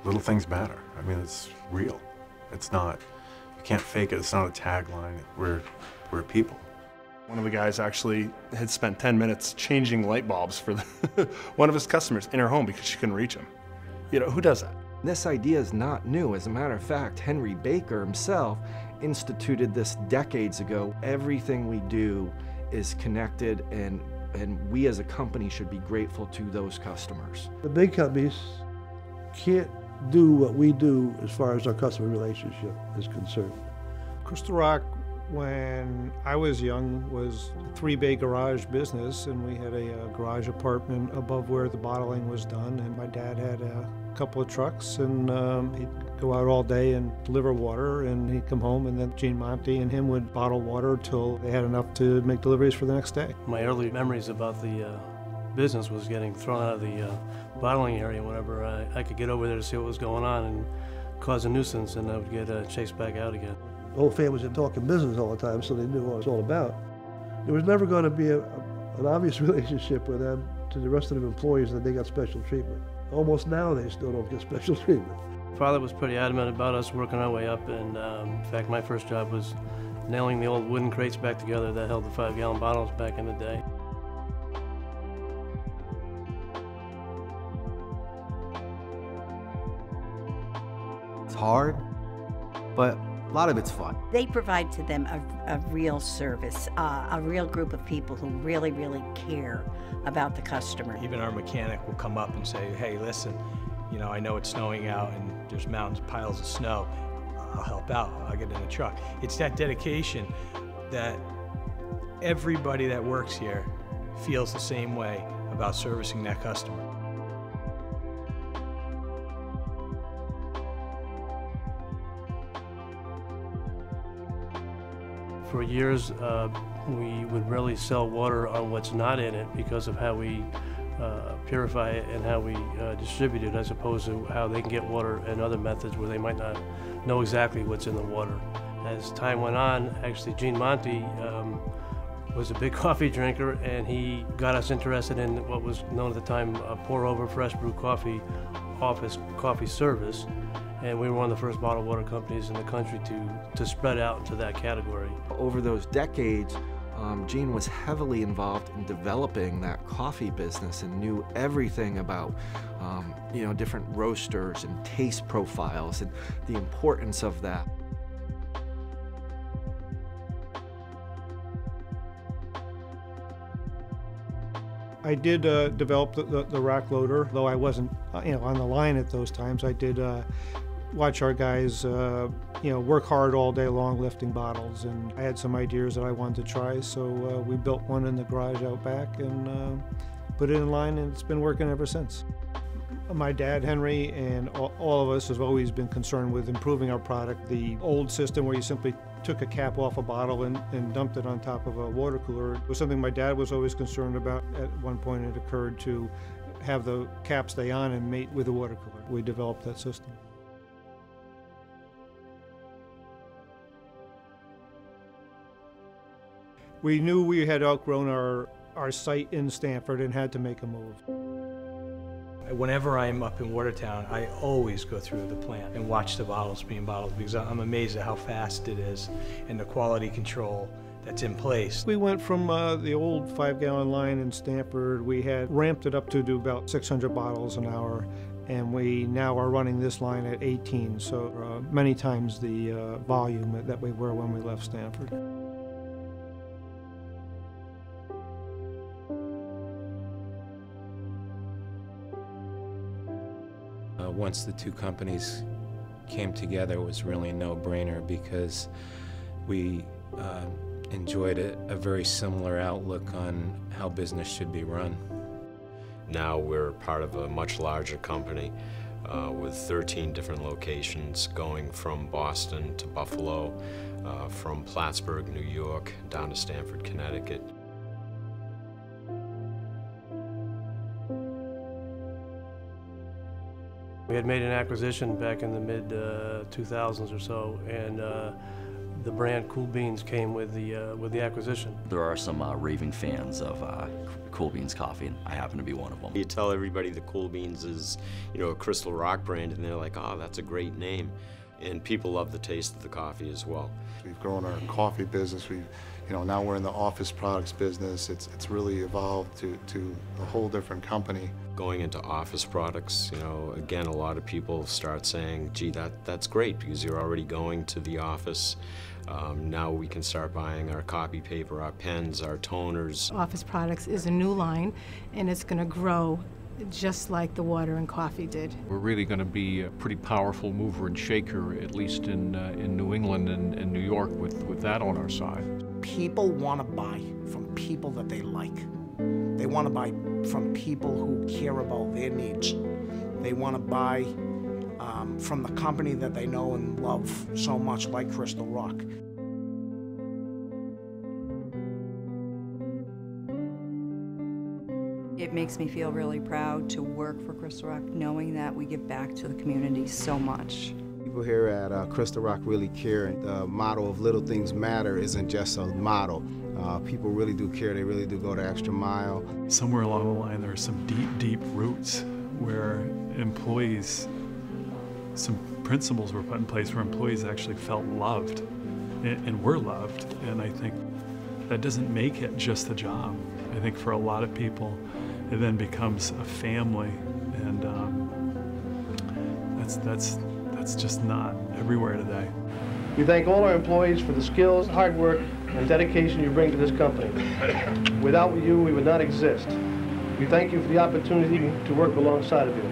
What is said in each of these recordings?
Little things matter. I mean, it's real. It's not, you can't fake it. It's not a tagline. We're people. One of the guys actually had spent 10 minutes changing light bulbs for one of his customers in her home because she couldn't reach him. You know, who does that? This idea is not new. As a matter of fact, Henry Baker himself instituted this decades ago. Everything we do is connected, and we as a company should be grateful to those customers. The big companies can't do what we do as far as our customer relationship is concerned. Crystal Rock, when I was young, was a 3-bay garage business, and we had a garage apartment above where the bottling was done, and my dad had a couple of trucks, and he'd go out all day and deliver water, and he'd come home, and then Gene Monty and him would bottle water till they had enough to make deliveries for the next day. My early memories about the business was getting thrown out of the bottling area whenever I could get over there to see what was going on and cause a nuisance, and I would get chased back out again. The whole family was talking business all the time, so they knew what it was all about. There was never going to be an obvious relationship with them to the rest of the employees that they got special treatment. Almost now they still don't get special treatment. Father was pretty adamant about us working our way up, and in fact my first job was nailing the old wooden crates back together that held the 5-gallon bottles back in the day. It's hard, but a lot of it's fun. They provide to them a real service, a real group of people who really, really care about the customer. Even our mechanic will come up and say, hey, listen, you know, I know it's snowing out and there's mountains, piles of snow. I'll help out, I'll get in the truck. It's that dedication that everybody that works here feels the same way about servicing that customer. For years, we would really sell water on what's not in it because of how we purify it and how we distribute it, as opposed to how they can get water and other methods where they might not know exactly what's in the water. As time went on, actually Gene Monty was a big coffee drinker, and he got us interested in what was known at the time pour-over fresh brew coffee office coffee service. And we were one of the first bottled water companies in the country to spread out into that category. Over those decades, Gene was heavily involved in developing that coffee business and knew everything about you know, different roasters and taste profiles and the importance of that. I did develop the rack loader, though I wasn't you know, on the line at those times. I did watch our guys you know, work hard all day long lifting bottles, and I had some ideas that I wanted to try, so we built one in the garage out back and put it in line, and it's been working ever since. My dad, Henry, and all of us have always been concerned with improving our product. The old system where you simply took a cap off a bottle and dumped it on top of a water cooler was something my dad was always concerned about. At one point it occurred to have the cap stay on and mate with the water cooler. We developed that system. We knew we had outgrown our site in Stamford and had to make a move. Whenever I'm up in Watertown, I always go through the plant and watch the bottles being bottled, because I'm amazed at how fast it is and the quality control that's in place. We went from the old 5-gallon line in Stamford. We had ramped it up to do about 600 bottles an hour, and we now are running this line at 18, so many times the volume that we were when we left Stamford. Once the two companies came together, it was really a no-brainer, because we enjoyed a very similar outlook on how business should be run. Now we're part of a much larger company with 13 different locations, going from Boston to Buffalo, from Plattsburgh, New York, down to Stamford, Connecticut. We had made an acquisition back in the mid-2000s or so, and the brand Cool Beans came with the acquisition. There are some raving fans of Cool Beans coffee, and I happen to be one of them. You tell everybody that Cool Beans is, a Crystal Rock brand, and they're like, oh, that's a great name. And people love the taste of the coffee as well. We've grown our coffee business. Now we're in the office products business. It's really evolved to a whole different company. Going into office products, again, a lot of people start saying, gee, that's great because you're already going to the office. Now we can start buying our copy paper, our pens, our toners. Office Products is a new line, and it's going to grow just like the water and coffee did. We're really going to be a pretty powerful mover and shaker, at least in New England and New York, with that on our side. People want to buy from people that they like. They want to buy from people who care about their needs. They want to buy from the company that they know and love so much, like Crystal Rock. It makes me feel really proud to work for Crystal Rock, knowing that we give back to the community so much. People here at Crystal Rock really care, and the motto of Little Things Matter isn't just a motto. People really do care, they really do go the extra mile. Somewhere along the line there are some deep roots where employees, some principles were put in place where employees actually felt loved and were loved, and I think that doesn't make it just a job. I think for a lot of people it then becomes a family, and that's just not everywhere today. We thank all our employees for the skills, hard work, and dedication you bring to this company. Without you, we would not exist. We thank you for the opportunity to work alongside of you.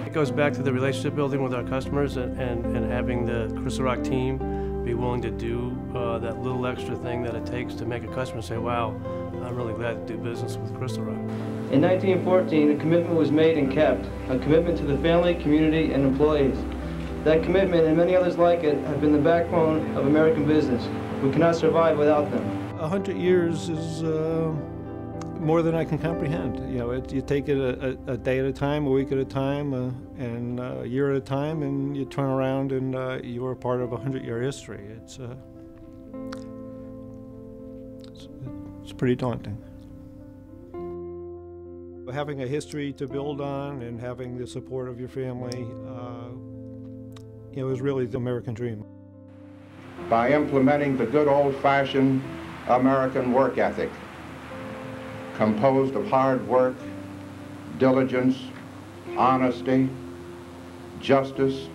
It goes back to the relationship building with our customers and having the Crystal Rock team be willing to do that little extra thing that it takes to make a customer say, wow, I'm really glad to do business with Crystal Rock. In 1914, a commitment was made and kept, a commitment to the family, community, and employees. That commitment and many others like it have been the backbone of American business. We cannot survive without them. 100 years is more than I can comprehend. You take it a day at a time, a week at a time, and a year at a time, and you turn around and you are part of a 100-year history. It's pretty daunting. Having a history to build on and having the support of your family, is really the American dream. By implementing the good old-fashioned American work ethic, composed of hard work, diligence, honesty, justice,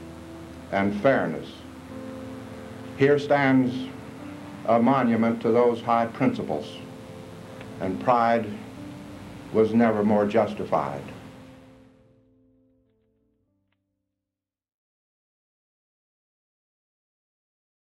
and fairness. Here stands a monument to those high principles, and pride was never more justified.